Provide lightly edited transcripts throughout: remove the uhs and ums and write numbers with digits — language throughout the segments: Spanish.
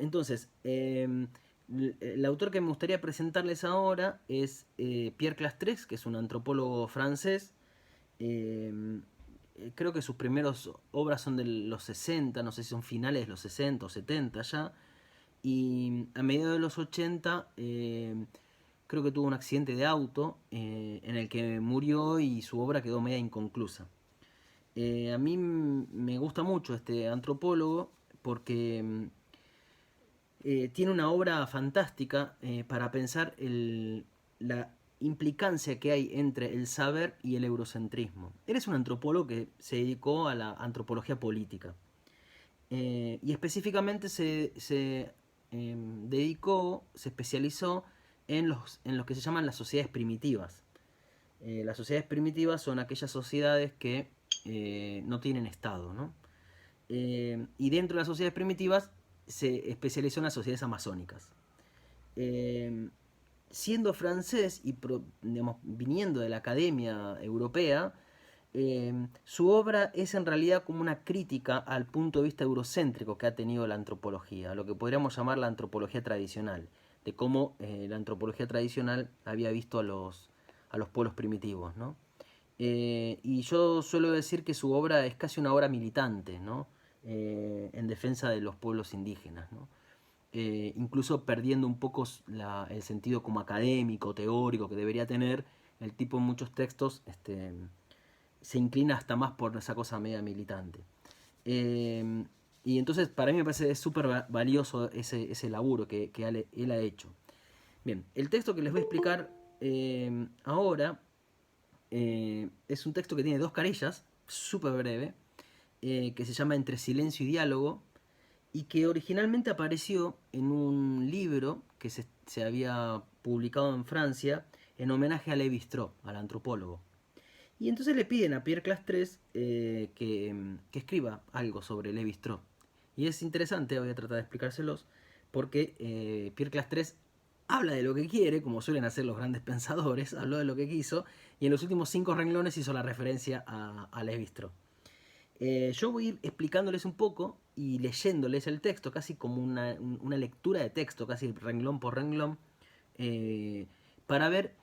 Entonces, el autor que me gustaría presentarles ahora es Pierre Clastres, que es un antropólogo francés. Eh, Creo que sus primeras obras son de los 60, no sé si son finales de los 60 o 70 ya. Y a mediados de los 80 creo que tuvo un accidente de auto en el que murió y su obra quedó media inconclusa. A mí me gusta mucho este antropólogo porque tiene una obra fantástica para pensar la implicancia que hay entre el saber y el eurocentrismo. Él es un antropólogo que se dedicó a la antropología política. Y específicamente dedicó, se especializó en lo que se llaman las sociedades primitivas. Las sociedades primitivas son aquellas sociedades que no tienen Estado, ¿no? Y dentro de las sociedades primitivas se especializó en las sociedades amazónicas. Eh, Siendo francés y digamos, viniendo de la academia europea, su obra es en realidad como una crítica al punto de vista eurocéntrico que ha tenido la antropología, lo que podríamos llamar la antropología tradicional, de cómo la antropología tradicional había visto a los pueblos primitivos, ¿no? Y yo suelo decir que su obra es casi una obra militante, ¿no? En defensa de los pueblos indígenas, ¿no? Incluso perdiendo un poco el sentido como académico, teórico que debería tener, el tipo en muchos textos se inclina hasta más por esa cosa media militante. Eh, y entonces para mí me parece súper valioso ese laburo que él ha hecho. Bien, el texto que les voy a explicar ahora es un texto que tiene dos carillas, súper breve, que se llama Entre silencio y diálogo, y que originalmente apareció en un libro que se había publicado en Francia en homenaje a Levi Strauss, al antropólogo. Y entonces le piden a Pierre Clastres que escriba algo sobre Levi Strauss. Y es interesante, voy a tratar de explicárselos, porque Pierre Clastres habla de lo que quiere, como suelen hacer los grandes pensadores, habló de lo que quiso, y en los últimos 5 renglones hizo la referencia a Levi Strauss. Yo voy a ir explicándoles un poco y leyéndoles el texto, casi como una lectura de texto, casi renglón por renglón, eh, para ver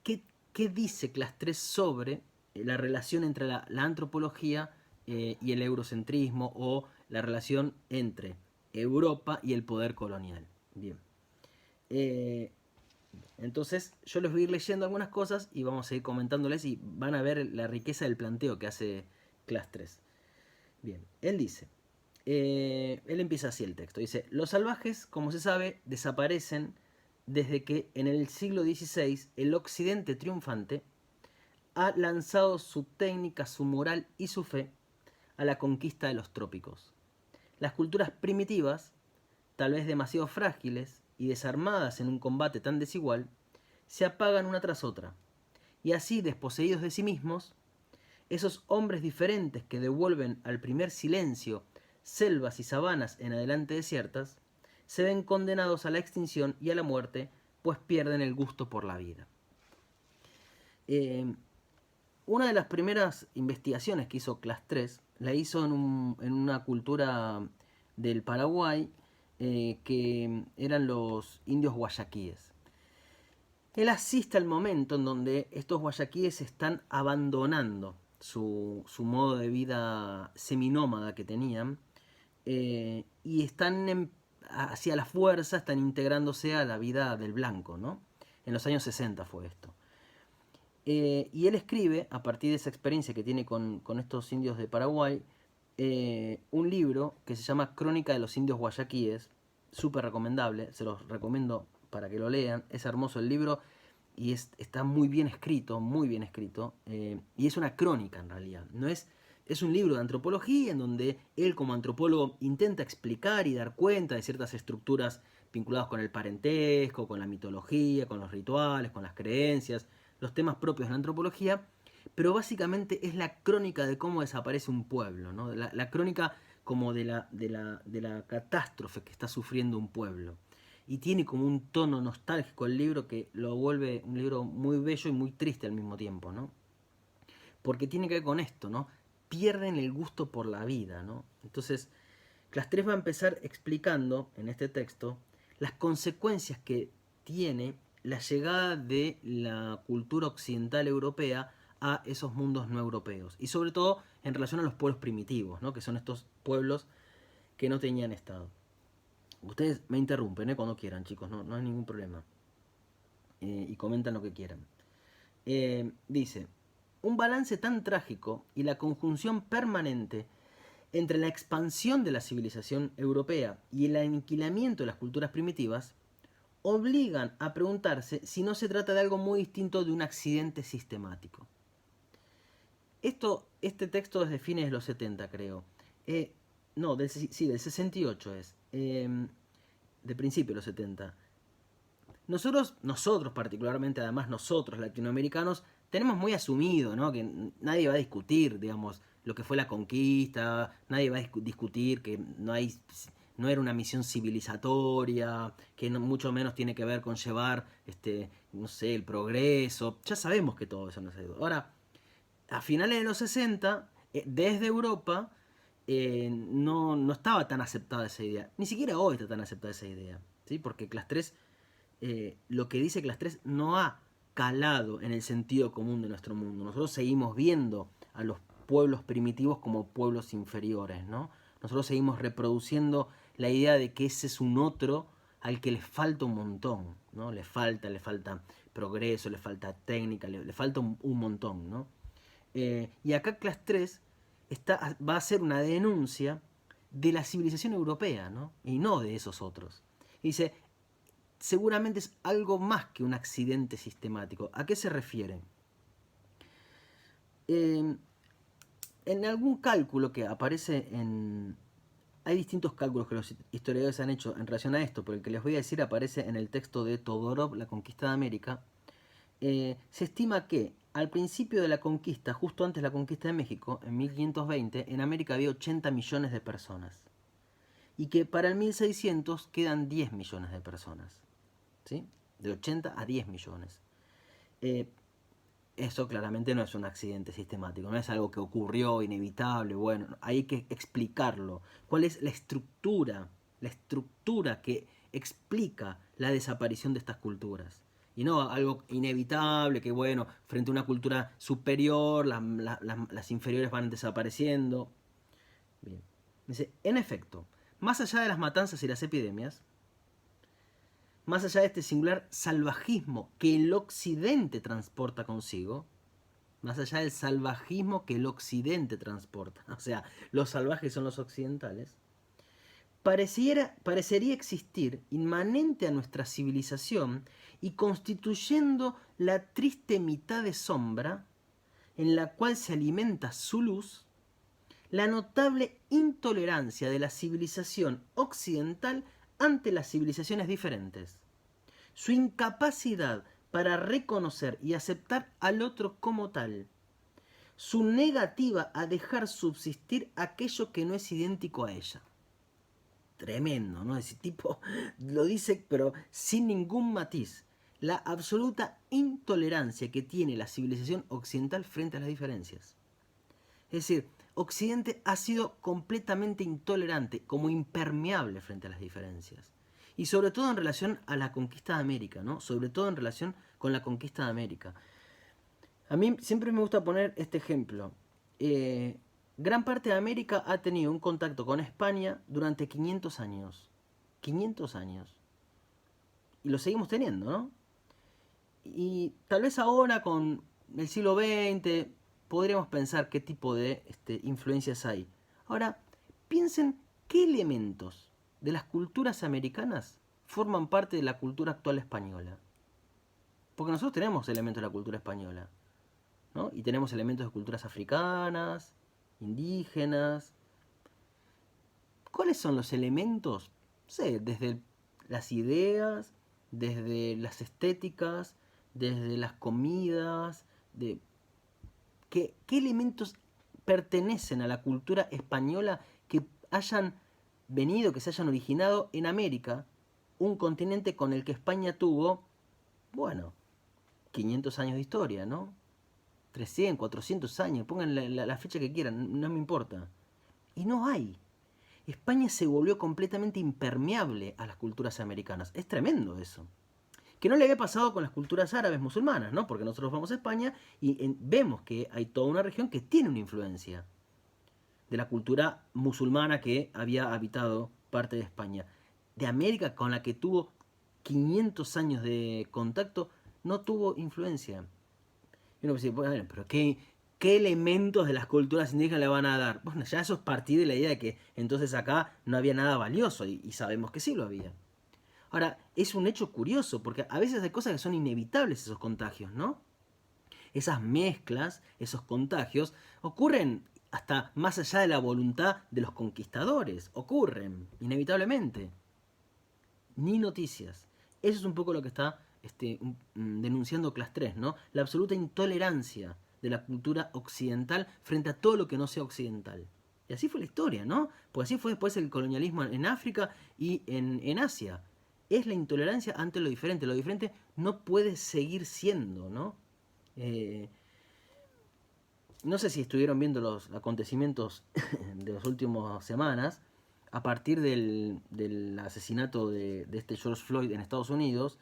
qué, qué dice Clastres sobre la relación entre la antropología y el eurocentrismo o la relación entre Europa y el poder colonial. Bien. Eh, entonces yo les voy a ir leyendo algunas cosas y vamos a ir comentándoles y van a ver la riqueza del planteo que hace Clastres. Bien, él dice, él empieza así el texto, dice, los salvajes, como se sabe, desaparecen desde que en el siglo XVI el occidente triunfante ha lanzado su técnica, su moral y su fe a la conquista de los trópicos. Las culturas primitivas, tal vez demasiado frágiles y desarmadas en un combate tan desigual, se apagan una tras otra, y así, desposeídos de sí mismos, esos hombres diferentes que devuelven al primer silencio selvas y sabanas en adelante desiertas, se ven condenados a la extinción y a la muerte, pues pierden el gusto por la vida. Eh, una de las primeras investigaciones que hizo Clastres la hizo en una cultura del Paraguay que eran los indios guayaquíes. Él asiste al momento en donde estos guayaquíes están abandonando su modo de vida seminómada que tenían y están hacia la fuerza, están integrándose a la vida del blanco, ¿no? En los años 60 fue esto. Y él escribe, a partir de esa experiencia que tiene con estos indios de Paraguay, un libro que se llama Crónica de los Indios Guayaquíes, súper recomendable, se los recomiendo para que lo lean, es hermoso el libro y está muy bien escrito, y es una crónica en realidad, no es un libro de antropología en donde él como antropólogo intenta explicar y dar cuenta de ciertas estructuras vinculadas con el parentesco, con la mitología, con los rituales, con las creencias, los temas propios de la antropología, pero básicamente es la crónica de cómo desaparece un pueblo, ¿no? La crónica como de la catástrofe que está sufriendo un pueblo. Y tiene como un tono nostálgico el libro que lo vuelve un libro muy bello y muy triste al mismo tiempo, ¿no? Porque tiene que ver con esto, ¿no? Pierden el gusto por la vida, ¿no? Entonces, Clastres va a empezar explicando en este texto las consecuencias que tiene la llegada de la cultura occidental europea a esos mundos no europeos. Y sobre todo en relación a los pueblos primitivos, ¿no? Que son estos pueblos que no tenían Estado. Ustedes me interrumpen cuando quieran, chicos, no hay ningún problema. Y comentan lo que quieran. Dice, un balance tan trágico y la conjunción permanente entre la expansión de la civilización europea y el aniquilamiento de las culturas primitivas obligan a preguntarse si no se trata de algo muy distinto de un accidente sistemático. Este texto es de fines de los 70, creo. No, del 68 es. De principio de los 70. Nosotros particularmente, además nosotros latinoamericanos, tenemos muy asumido, ¿no? Que nadie va a discutir, digamos, lo que fue la conquista, nadie va a discutir que no era una misión civilizatoria, que mucho menos tiene que ver con llevar, no sé, el progreso. Ya sabemos que todo eso no se ha ido. Ahora, a finales de los 60, desde Europa, no estaba tan aceptada esa idea. Ni siquiera hoy está tan aceptada esa idea, ¿sí? Porque Clastres, lo que dice Clastres no ha calado en el sentido común de nuestro mundo. Nosotros seguimos viendo a los pueblos primitivos como pueblos inferiores, ¿no? Nosotros seguimos reproduciendo la idea de que ese es un otro al que le falta un montón, ¿no? Le falta progreso, le falta técnica, le falta un montón, ¿no? Y acá Clastres va a hacer una denuncia de la civilización europea, ¿no? Y no de esos otros. Y dice, seguramente es algo más que un accidente sistemático. ¿A qué se refiere? En algún cálculo que aparece en... Hay distintos cálculos que los historiadores han hecho en relación a esto, pero el que les voy a decir aparece en el texto de Todorov, La conquista de América. Se estima que al principio de la conquista, justo antes de la conquista de México, en 1520, en América había 80 millones de personas. Y que para el 1600 quedan 10 millones de personas. ¿Sí? De 80 a 10 millones. Eso claramente no es un accidente sistemático, no es algo que ocurrió inevitable. Bueno, hay que explicarlo. ¿Cuál es la estructura? La estructura que explica la desaparición de estas culturas. Y no algo inevitable, que bueno, frente a una cultura superior, las inferiores van desapareciendo. Bien. Dice, en efecto, más allá de las matanzas y las epidemias, más allá de este singular salvajismo que el occidente transporta consigo, más allá del salvajismo que el occidente transporta, o sea, los salvajes son los occidentales, parecería existir inmanente a nuestra civilización y constituyendo la triste mitad de sombra en la cual se alimenta su luz, la notable intolerancia de la civilización occidental ante las civilizaciones diferentes, su incapacidad para reconocer y aceptar al otro como tal, su negativa a dejar subsistir aquello que no es idéntico a ella. Tremendo, ¿no? Ese tipo lo dice, pero sin ningún matiz. La absoluta intolerancia que tiene la civilización occidental frente a las diferencias. Es decir, Occidente ha sido completamente intolerante, como impermeable frente a las diferencias. Y sobre todo en relación a la conquista de América, ¿no? Sobre todo en relación con la conquista de América. A mí siempre me gusta poner este ejemplo. Gran parte de América ha tenido un contacto con España durante 500 años. 500 años. Y lo seguimos teniendo, ¿no? Y tal vez ahora con el siglo XX podríamos pensar qué tipo de influencias hay. Ahora, piensen qué elementos de las culturas americanas forman parte de la cultura actual española. Porque nosotros tenemos elementos de la cultura española, ¿no? Y tenemos elementos de culturas africanas, indígenas. ¿Cuáles son los elementos? No sé, desde las ideas, desde las estéticas, desde las comidas, ¿qué elementos pertenecen a la cultura española que hayan venido, que se hayan originado en América, un continente con el que España tuvo, bueno, 500 años de historia, ¿no? 300, 400 años, pongan la fecha que quieran, no me importa. Y no hay. España se volvió completamente impermeable a las culturas americanas. Es tremendo eso. Que no le había pasado con las culturas árabes musulmanas, ¿no? Porque nosotros vamos a España y vemos que hay toda una región que tiene una influencia de la cultura musulmana que había habitado parte de España. De América, con la que tuvo 500 años de contacto, no tuvo influencia. Y uno dice, bueno, pero ¿qué elementos de las culturas indígenas le van a dar? Bueno, ya eso es partir de la idea de que entonces acá no había nada valioso, y sabemos que sí lo había. Ahora, es un hecho curioso, porque a veces hay cosas que son inevitables, esos contagios, ¿no? Esas mezclas, esos contagios, ocurren hasta más allá de la voluntad de los conquistadores. Ocurren, inevitablemente. Ni noticias. Eso es un poco lo que está denunciando Class 3, ¿no? La absoluta intolerancia de la cultura occidental frente a todo lo que no sea occidental. Y así fue la historia, ¿no? Pues así fue después el colonialismo en África y en Asia. Es la intolerancia ante lo diferente. Lo diferente no puede seguir siendo, ¿no? No sé si estuvieron viendo los acontecimientos de las últimas semanas, a partir del asesinato de este George Floyd en Estados Unidos,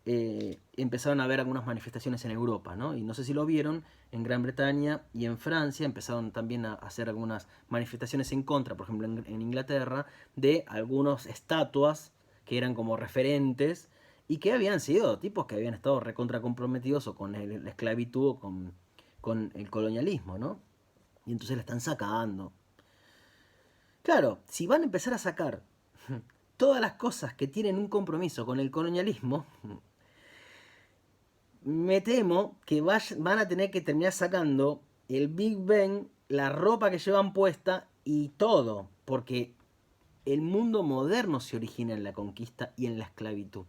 empezaron a haber algunas manifestaciones en Europa, ¿no? Y no sé si lo vieron, en Gran Bretaña y en Francia empezaron también a hacer algunas manifestaciones en contra, por ejemplo en Inglaterra, de algunas estatuas que eran como referentes y que habían sido tipos que habían estado recontra comprometidos o con la esclavitud o con el colonialismo, ¿no? Y entonces la están sacando. Claro, si van a empezar a sacar todas las cosas que tienen un compromiso con el colonialismo, me temo que van a tener que terminar sacando el Big Ben, la ropa que llevan puesta y todo, porque el mundo moderno se origina en la conquista y en la esclavitud.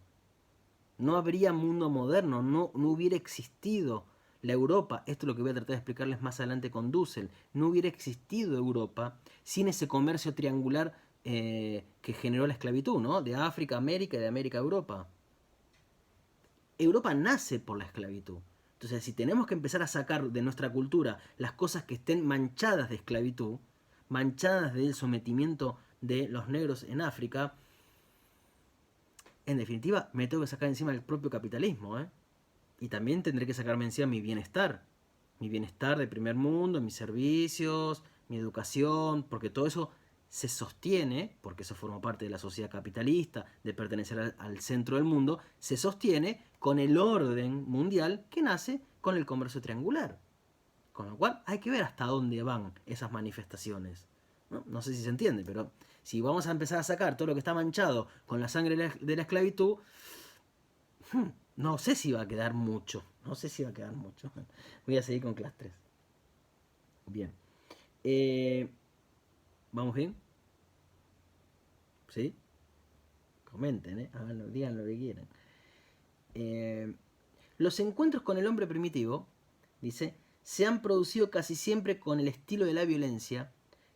No habría mundo moderno, no hubiera existido la Europa, esto es lo que voy a tratar de explicarles más adelante con Dussel, no hubiera existido Europa sin ese comercio triangular que generó la esclavitud, ¿no? De África a América y de América a Europa. Europa nace por la esclavitud. Entonces, si tenemos que empezar a sacar de nuestra cultura las cosas que estén manchadas de esclavitud, manchadas del sometimiento de los negros en África, en definitiva, me tengo que sacar encima el propio capitalismo, ¿eh? Y también tendré que sacarme encima mi bienestar de primer mundo, mis servicios, mi educación, porque todo eso se sostiene, porque eso forma parte de la sociedad capitalista, de pertenecer al centro del mundo, se sostiene con el orden mundial que nace con el comercio triangular. Con lo cual hay que ver hasta dónde van esas manifestaciones. No sé si se entiende, pero si vamos a empezar a sacar todo lo que está manchado con la sangre de la esclavitud, no sé si va a quedar mucho. No sé si va a quedar mucho. Voy a seguir con clase 3. Bien. ¿Vamos bien? ¿Sí? Comenten, digan lo que quieran. Los encuentros con el hombre primitivo, dice, se han producido casi siempre con el estilo de la violencia,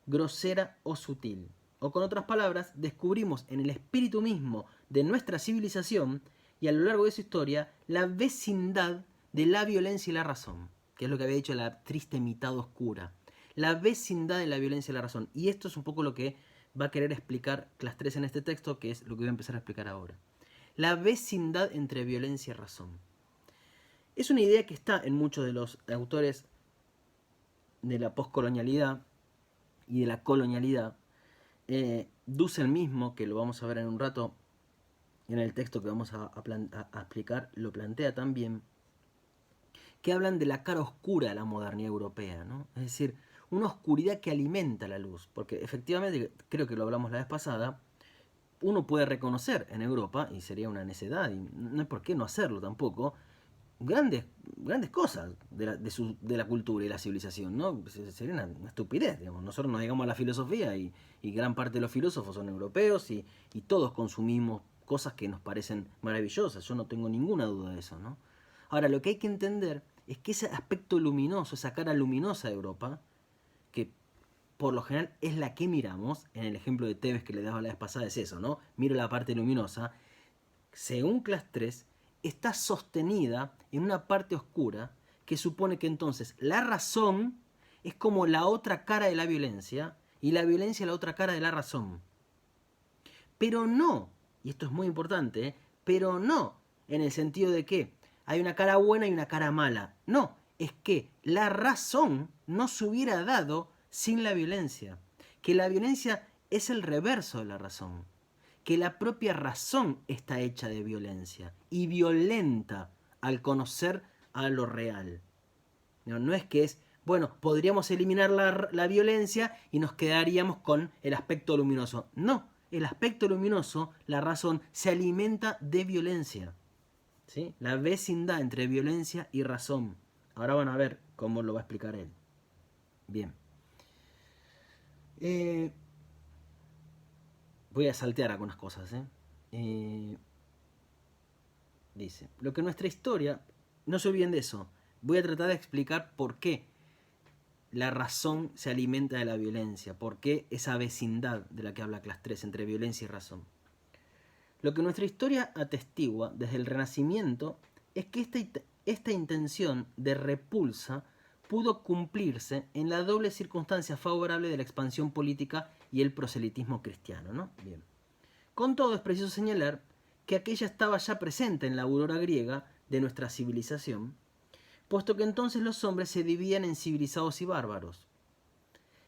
grosera o sutil. O con otras palabras, descubrimos en el espíritu mismo de nuestra civilización y a lo largo de su historia la vecindad de la violencia y la razón, que es lo que había dicho la triste mitad oscura. La vecindad de la violencia y la razón. Y esto es un poco lo que va a querer explicar Class 3 en este texto, que es lo que voy a empezar a explicar ahora. La vecindad entre violencia y razón. Es una idea que está en muchos de los autores de la poscolonialidad y de la colonialidad. Dussel mismo, que lo vamos a ver en un rato en el texto que vamos a explicar, lo plantea también, que hablan de la cara oscura de la modernidad europea, ¿no? Es decir, una oscuridad que alimenta la luz, porque efectivamente, creo que lo hablamos la vez pasada, uno puede reconocer en Europa, y sería una necedad, y no hay por qué no hacerlo tampoco, grandes cosas de la cultura y la civilización, ¿no? Sería una estupidez, digamos. Nosotros nos dedicamos a la filosofía y gran parte de los filósofos son europeos y todos consumimos cosas que nos parecen maravillosas. Yo no tengo ninguna duda de eso, ¿no? Ahora, lo que hay que entender es que ese aspecto luminoso, esa cara luminosa de Europa, que por lo general es la que miramos, en el ejemplo de Tevez que le daba la vez pasada es eso, ¿no? Miro la parte luminosa, según Class 3, está sostenida en una parte oscura que supone que entonces la razón es como la otra cara de la violencia y la violencia la otra cara de la razón. Pero no, y esto es muy importante, pero no en el sentido de que hay una cara buena y una cara mala. No, es que la razón no se hubiera dado sin la violencia. Que la violencia es el reverso de la razón. Que la propia razón está hecha de violencia y violenta al conocer a lo real. No es que es, bueno, podríamos eliminar la violencia y nos quedaríamos con el aspecto luminoso. No, el aspecto luminoso, la razón, se alimenta de violencia. ¿Sí? La vecindad entre violencia y razón. Ahora van a ver cómo lo va a explicar él. Bien. Voy a saltear algunas cosas. Dice, lo que nuestra historia, no se olviden de eso, voy a tratar de explicar por qué la razón se alimenta de la violencia, por qué esa vecindad de la que habla Clase 3 entre violencia y razón. Lo que nuestra historia atestigua desde el Renacimiento es que esta intención de repulsa pudo cumplirse en la doble circunstancia favorable de la expansión política y el proselitismo cristiano, ¿no? Bien. Con todo, es preciso señalar que aquella estaba ya presente en la aurora griega de nuestra civilización, puesto que entonces los hombres se dividían en civilizados y bárbaros.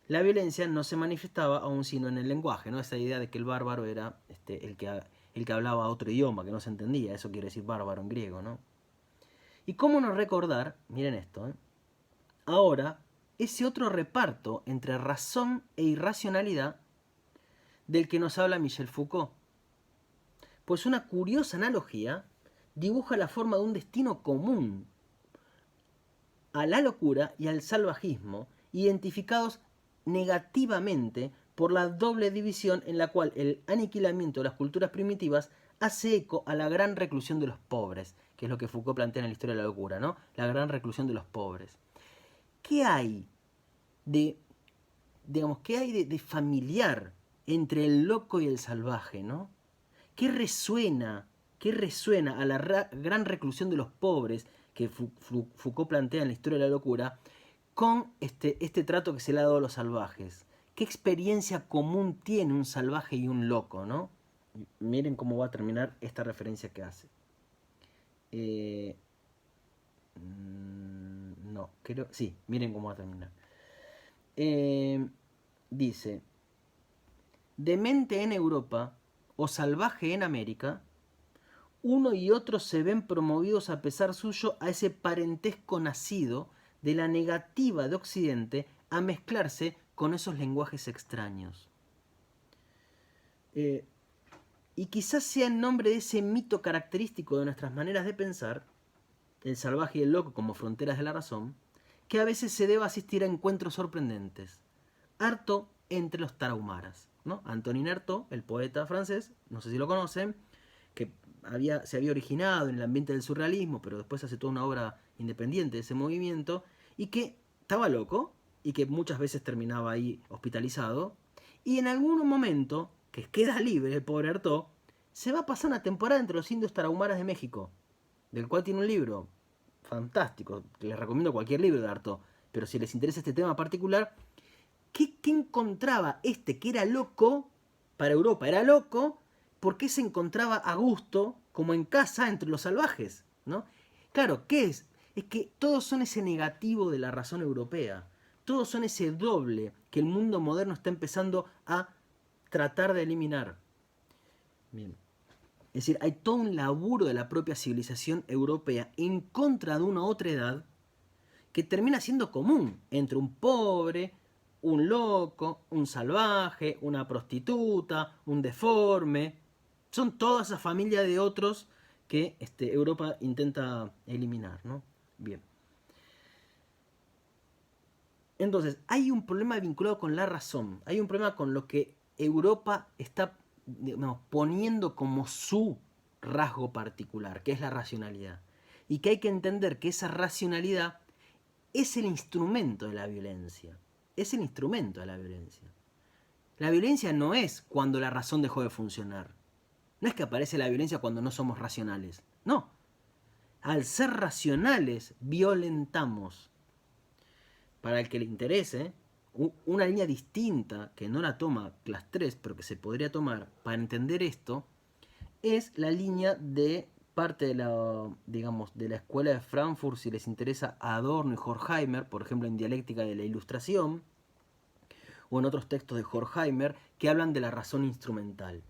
La violencia no se manifestaba aún sino en el lenguaje, ¿no? Esa idea de que el bárbaro era el que hablaba otro idioma, que no se entendía, eso quiere decir bárbaro en griego, ¿no? Y cómo no recordar, miren esto, ahora, ese otro reparto entre razón e irracionalidad del que nos habla Michel Foucault. Pues una curiosa analogía dibuja la forma de un destino común a la locura y al salvajismo, identificados negativamente por la doble división en la cual el aniquilamiento de las culturas primitivas hace eco a la gran reclusión de los pobres, que es lo que Foucault plantea en la historia de la locura, ¿no? La gran reclusión de los pobres. ¿Qué hay de, de familiar entre el loco y el salvaje, ¿no? ¿Qué resuena a la gran reclusión de los pobres que Foucault plantea en la historia de la locura con este trato que se le ha dado a los salvajes? ¿Qué experiencia común tiene un salvaje y un loco, no? Miren cómo va a terminar esta referencia que hace. No, creo... Sí, miren cómo va a terminar. Dice, demente en Europa o salvaje en América, uno y otro se ven promovidos a pesar suyo a ese parentesco nacido de la negativa de Occidente a mezclarse con esos lenguajes extraños. Y quizás sea en nombre de ese mito característico de nuestras maneras de pensar, el salvaje y el loco como fronteras de la razón, que a veces se deba asistir a encuentros sorprendentes. Artaud entre los tarahumaras, ¿no? Antonin Artaud, el poeta francés, no sé si lo conocen, que se había originado en el ambiente del surrealismo, pero después hace toda una obra independiente de ese movimiento, y que estaba loco, y que muchas veces terminaba ahí hospitalizado, y en algún momento, que queda libre el pobre Artaud, se va a pasar una temporada entre los indios tarahumaras de México, del cual tiene un libro fantástico, que les recomiendo cualquier libro de Artaud, pero si les interesa este tema particular, ¿qué encontraba que era loco para Europa? Era loco porque se encontraba a gusto, como en casa, entre los salvajes, ¿no? Claro, ¿qué es? Es que todos son ese negativo de la razón europea. Todos son ese doble que el mundo moderno está empezando a tratar de eliminar. Bien. Es decir, hay todo un laburo de la propia civilización europea en contra de una otra edad que termina siendo común entre un pobre, un loco, un salvaje, una prostituta, un deforme. Son toda esa familia de otros que Europa intenta eliminar, ¿no? Bien. Entonces, hay un problema vinculado con la razón. Hay un problema con lo que Europa está poniendo como su rasgo particular, que es la racionalidad. Y que hay que entender que esa racionalidad es el instrumento de la violencia. Es el instrumento de la violencia. La violencia no es cuando la razón dejó de funcionar. No es que aparece la violencia cuando no somos racionales. No. Al ser racionales, violentamos. Para el que le interese, Una línea distinta, que no la toma Class 3, pero que se podría tomar para entender esto, es la línea de parte de la, digamos, de la escuela de Frankfurt, si les interesa, Adorno y Horkheimer, por ejemplo, en Dialéctica de la Ilustración, o en otros textos de Horkheimer, que hablan de la razón instrumental,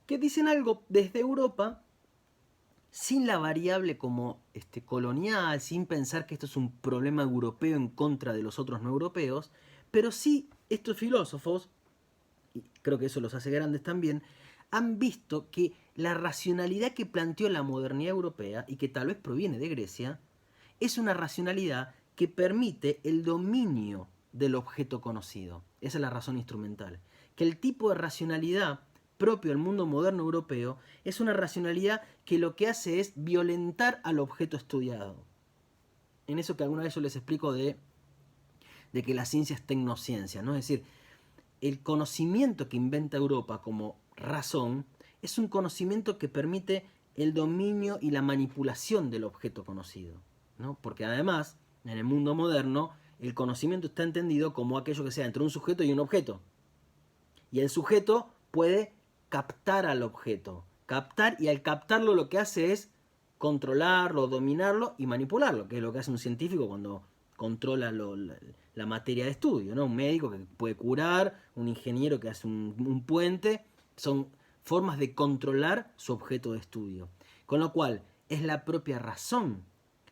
que dicen algo desde Europa, sin la variable como colonial, sin pensar que esto es un problema europeo en contra de los otros no europeos, pero sí estos filósofos, y creo que eso los hace grandes también, han visto que la racionalidad que planteó la modernidad europea, y que tal vez proviene de Grecia, es una racionalidad que permite el dominio del objeto conocido. Esa es la razón instrumental. Que el tipo de racionalidad propio del mundo moderno europeo es una racionalidad que lo que hace es violentar al objeto estudiado. En eso que alguna vez yo les explico de que la ciencia es tecnociencia, ¿no? Es decir, el conocimiento que inventa Europa como razón es un conocimiento que permite el dominio y la manipulación del objeto conocido, ¿no? Porque además, en el mundo moderno, el conocimiento está entendido como aquello que sea entre un sujeto y un objeto. Y el sujeto puede captar al objeto. Captar, y al captarlo lo que hace es controlarlo, dominarlo y manipularlo, que es lo que hace un científico cuando controla la materia de estudio, ¿no? Un médico que puede curar, un ingeniero que hace un puente, son formas de controlar su objeto de estudio. Con lo cual, es la propia razón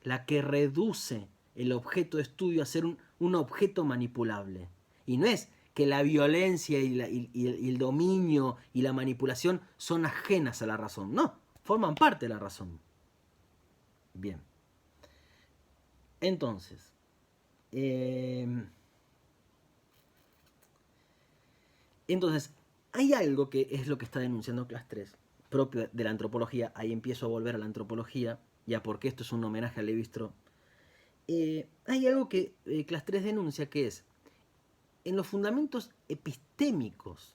la que reduce el objeto de estudio a ser un objeto manipulable. Y no es que la violencia y el dominio y la manipulación son ajenas a la razón. No, forman parte de la razón. Bien. Entonces, hay algo que es lo que está denunciando Class 3, propio de la antropología. Ahí empiezo a volver a la antropología, ya porque esto es un homenaje a Levi-Strauss. Hay algo que Class 3 denuncia, que es, en los fundamentos epistémicos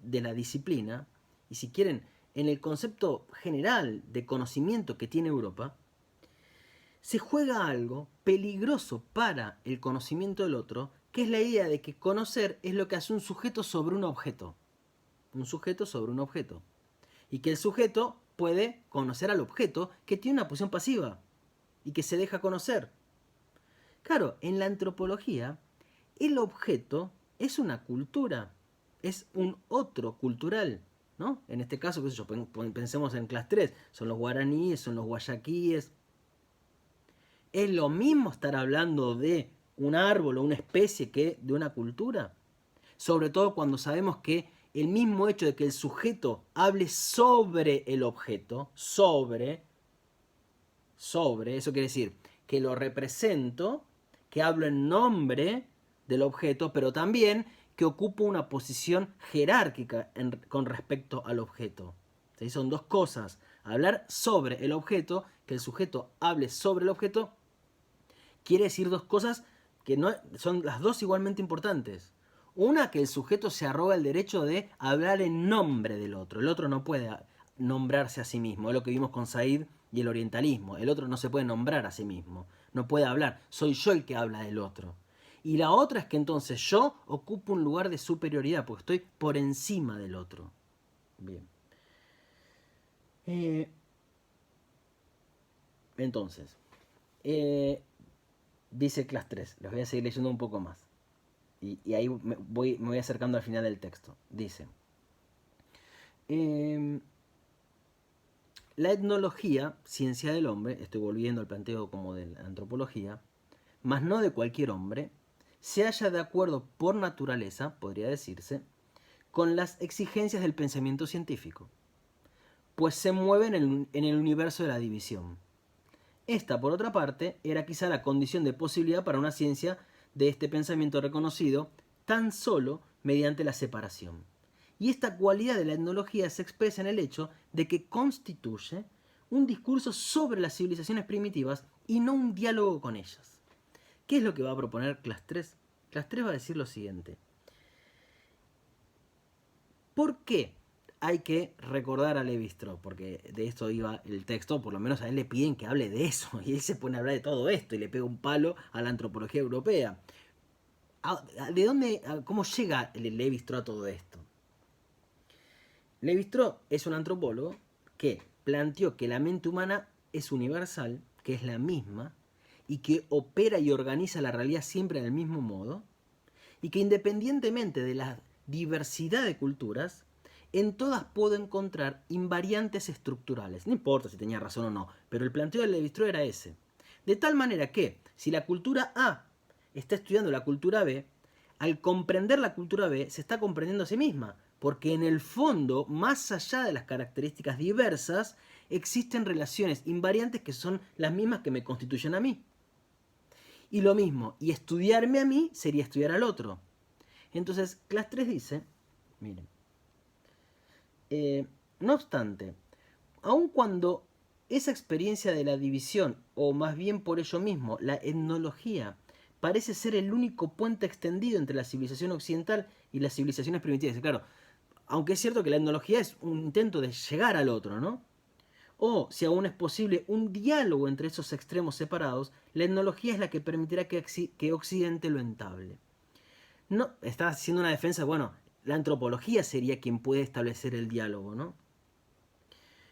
de la disciplina, y si quieren, en el concepto general de conocimiento que tiene Europa, se juega algo peligroso para el conocimiento del otro, que es la idea de que conocer es lo que hace un sujeto sobre un objeto. Un sujeto sobre un objeto. Y que el sujeto puede conocer al objeto que tiene una posición pasiva y que se deja conocer. Claro, en la antropología, el objeto es una cultura, es un otro cultural, ¿no? En este caso, qué sé yo, pensemos en Class 3, son los guaraníes, son los guayaquíes. ¿Es lo mismo estar hablando de un árbol o una especie que de una cultura? Sobre todo cuando sabemos que el mismo hecho de que el sujeto hable sobre el objeto, sobre, eso quiere decir que lo represento, que hablo en nombre del objeto, pero también que ocupo una posición jerárquica con respecto al objeto. ¿Sí? Son dos cosas. Hablar sobre el objeto, que el sujeto hable sobre el objeto, quiere decir dos cosas que no, son las dos igualmente importantes. Una, que el sujeto se arroga el derecho de hablar en nombre del otro. El otro no puede nombrarse a sí mismo. Es lo que vimos con Said y el orientalismo. El otro no se puede nombrar a sí mismo. No puede hablar. Soy yo el que habla del otro. Y la otra es que entonces yo ocupo un lugar de superioridad, porque estoy por encima del otro. Bien. Entonces, dice Class 3. Les voy a seguir leyendo un poco más. Y ahí me voy acercando al final del texto. Dice: la etnología, ciencia del hombre, estoy volviendo al planteo como de la antropología, mas no de cualquier hombre, se halla de acuerdo por naturaleza, podría decirse, con las exigencias del pensamiento científico, pues se mueve en el universo de la división. Esta, por otra parte, era quizá la condición de posibilidad para una ciencia de este pensamiento reconocido tan solo mediante la separación. Y esta cualidad de la etnología se expresa en el hecho de que constituye un discurso sobre las civilizaciones primitivas y no un diálogo con ellas. ¿Qué es lo que va a proponer Class 3? Class 3 va a decir lo siguiente. ¿Por qué hay que recordar a Levi-Strauss? Porque de esto iba el texto, por lo menos a él le piden que hable de eso, y él se pone a hablar de todo esto y le pega un palo a la antropología europea. ¿De dónde, cómo llega Lévi-Strauss a todo esto? Lévi-Strauss es un antropólogo que planteó que la mente humana es universal, que es la misma, y que opera y organiza la realidad siempre del mismo modo, y que independientemente de la diversidad de culturas, en todas puedo encontrar invariantes estructurales. No importa si tenía razón o no, pero el planteo de Lévi-Strauss era ese. De tal manera que, si la cultura A está estudiando la cultura B, al comprender la cultura B, se está comprendiendo a sí misma, porque en el fondo, más allá de las características diversas, existen relaciones invariantes que son las mismas que me constituyen a mí. Y lo mismo, y estudiarme a mí sería estudiar al otro. Entonces, clase 3 dice, miren, no obstante, aun cuando esa experiencia de la división, o más bien por ello mismo, la etnología, parece ser el único puente extendido entre la civilización occidental y las civilizaciones primitivas. Claro, aunque es cierto que la etnología es un intento de llegar al otro, ¿no? O, si aún es posible, un diálogo entre esos extremos separados, la etnología es la que permitirá que Occidente lo entable. No, está haciendo una defensa, bueno, la antropología sería quien puede establecer el diálogo, ¿no?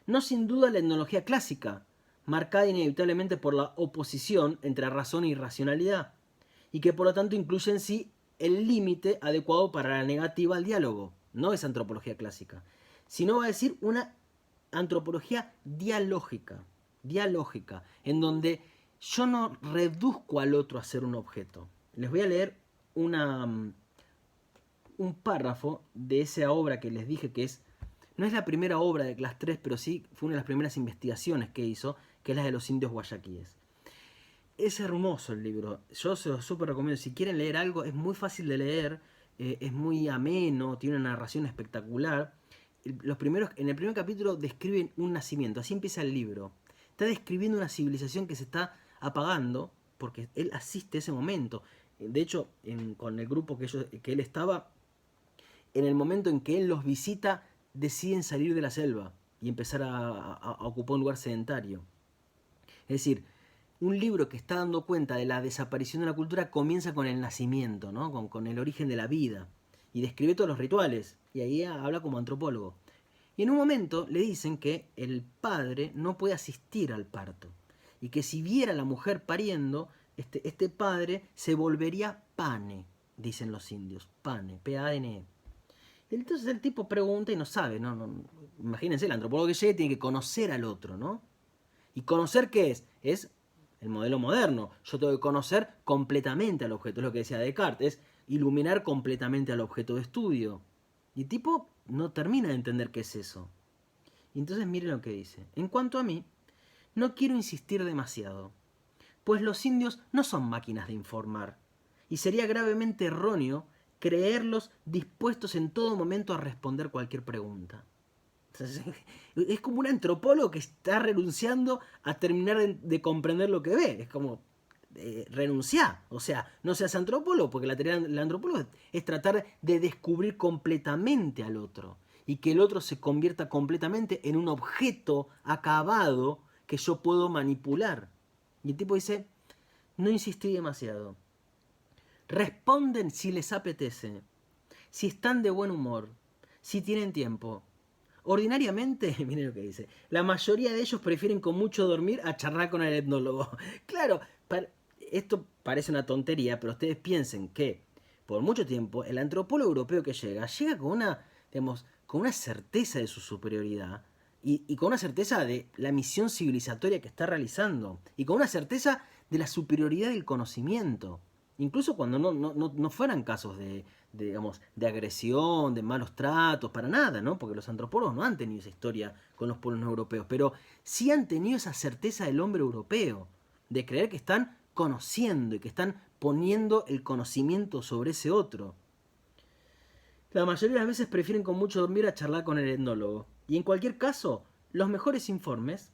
No sin duda la etnología clásica, marcada inevitablemente por la oposición entre razón y racionalidad, y que por lo tanto incluye en sí el límite adecuado para la negativa al diálogo. No es antropología clásica, sino va a decir una antropología dialógica, en donde yo no reduzco al otro a ser un objeto. Les voy a leer un párrafo de esa obra que les dije que no es la primera obra de Clase 3, pero sí fue una de las primeras investigaciones que hizo, que es la de los indios guayaquíes. Es hermoso el libro, yo se lo súper recomiendo. Si quieren leer algo, es muy fácil de leer, es muy ameno, tiene una narración espectacular. En el primer capítulo describen un nacimiento, así empieza el libro. Está describiendo una civilización que se está apagando, porque él asiste a ese momento. De hecho, con el grupo que él estaba, en el momento en que él los visita, deciden salir de la selva y empezar a ocupar un lugar sedentario. Es decir, un libro que está dando cuenta de la desaparición de la cultura comienza con el nacimiento, ¿no? con el origen de la vida. Y describe todos los rituales. Y ahí habla como antropólogo. Y en un momento le dicen que el padre no puede asistir al parto. Y que si viera a la mujer pariendo, este padre se volvería pane, dicen los indios. Pane, P-A-N-E. Entonces el tipo pregunta y no sabe, ¿no? Imagínense, el antropólogo que llegue tiene que conocer al otro, ¿no? ¿Y conocer qué es? Es el modelo moderno. Yo tengo que conocer completamente al objeto, es lo que decía Descartes, es iluminar completamente al objeto de estudio. Y el tipo no termina de entender qué es eso. Y entonces miren lo que dice. En cuanto a mí, no quiero insistir demasiado, pues los indios no son máquinas de informar, y sería gravemente erróneo creerlos dispuestos en todo momento a responder cualquier pregunta. Es como un antropólogo que está renunciando a terminar de comprender lo que ve. Es como renunciar. O sea, no seas antropólogo, porque la tarea del antropólogo es tratar de descubrir completamente al otro. Y que el otro se convierta completamente en un objeto acabado que yo puedo manipular. Y el tipo dice, no insistí demasiado. Responden si les apetece, si están de buen humor, si tienen tiempo. Ordinariamente, miren lo que dice, la mayoría de ellos prefieren con mucho dormir a charlar con el etnólogo. Claro, esto parece una tontería, pero ustedes piensen que por mucho tiempo el antropólogo europeo que llega con una, digamos, con una certeza de su superioridad y con una certeza de la misión civilizatoria que está realizando y con una certeza de la superioridad del conocimiento. Incluso cuando no fueran casos digamos, de agresión, de malos tratos, para nada, ¿no? Porque los antropólogos no han tenido esa historia con los pueblos no europeos, pero sí han tenido esa certeza del hombre europeo, de creer que están conociendo y que están poniendo el conocimiento sobre ese otro. La mayoría de las veces prefieren con mucho dormir a charlar con el etnólogo. Y en cualquier caso, los mejores informes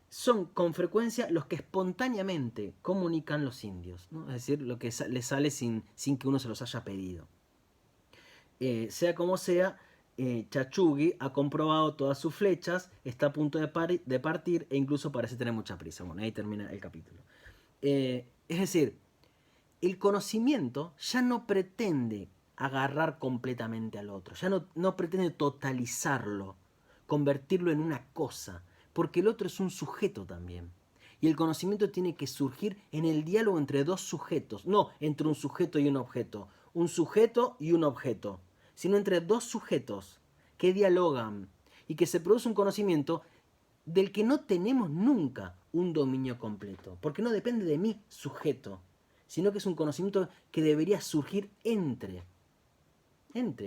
son con frecuencia los que espontáneamente comunican los indios, ¿no? Es decir, lo que les sale sin que uno se los haya pedido. Sea como sea, Chachugui ha comprobado todas sus flechas, está a punto de partir e incluso parece tener mucha prisa. Bueno, ahí termina el capítulo. Es decir, el conocimiento ya no pretende agarrar completamente al otro, ya no pretende totalizarlo, convertirlo en una cosa, porque el otro es un sujeto también. Y el conocimiento tiene que surgir en el diálogo entre dos sujetos, no entre un sujeto y un sujeto y un objeto, sino entre dos sujetos que dialogan y que se produce un conocimiento del que no tenemos nunca un dominio completo, porque no depende de mi sujeto, sino que es un conocimiento que debería surgir y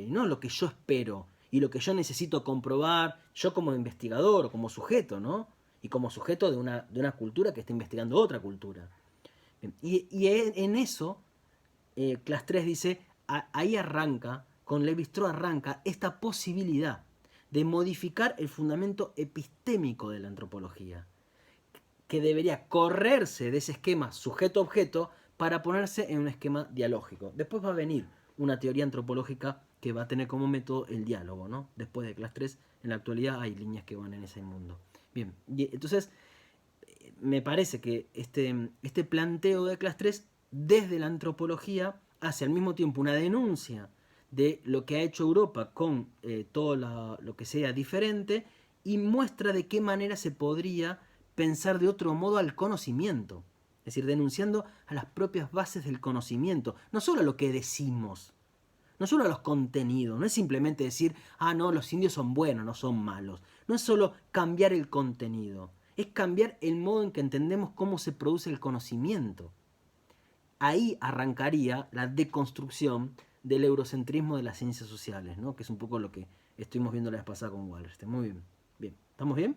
no lo que yo espero y lo que yo necesito comprobar, yo como investigador o como sujeto, ¿no? Y como sujeto de una cultura que está investigando otra cultura. Y en eso, Class 3 dice, ahí arranca, con Levi-Strauss arranca esta posibilidad de modificar el fundamento epistémico de la antropología, que debería correrse de ese esquema sujeto-objeto para ponerse en un esquema dialógico. Después va a venir una teoría antropológica que va a tener como método el diálogo, ¿no? Después de Class 3, en la actualidad hay líneas que van en ese mundo. Bien, y entonces me parece que este planteo de Class 3 desde la antropología hace al mismo tiempo una denuncia de lo que ha hecho Europa con todo lo que sea diferente y muestra de qué manera se podría pensar de otro modo al conocimiento. Es decir, denunciando a las propias bases del conocimiento, no solo a lo que decimos, no solo a los contenidos, no es simplemente decir, ah, no, los indios son buenos, no son malos. No es solo cambiar el contenido, es cambiar el modo en que entendemos cómo se produce el conocimiento. Ahí arrancaría la deconstrucción del eurocentrismo de las ciencias sociales, ¿no? Que es un poco lo que estuvimos viendo la vez pasada con Wallerstein. Muy bien. Bien, ¿estamos bien?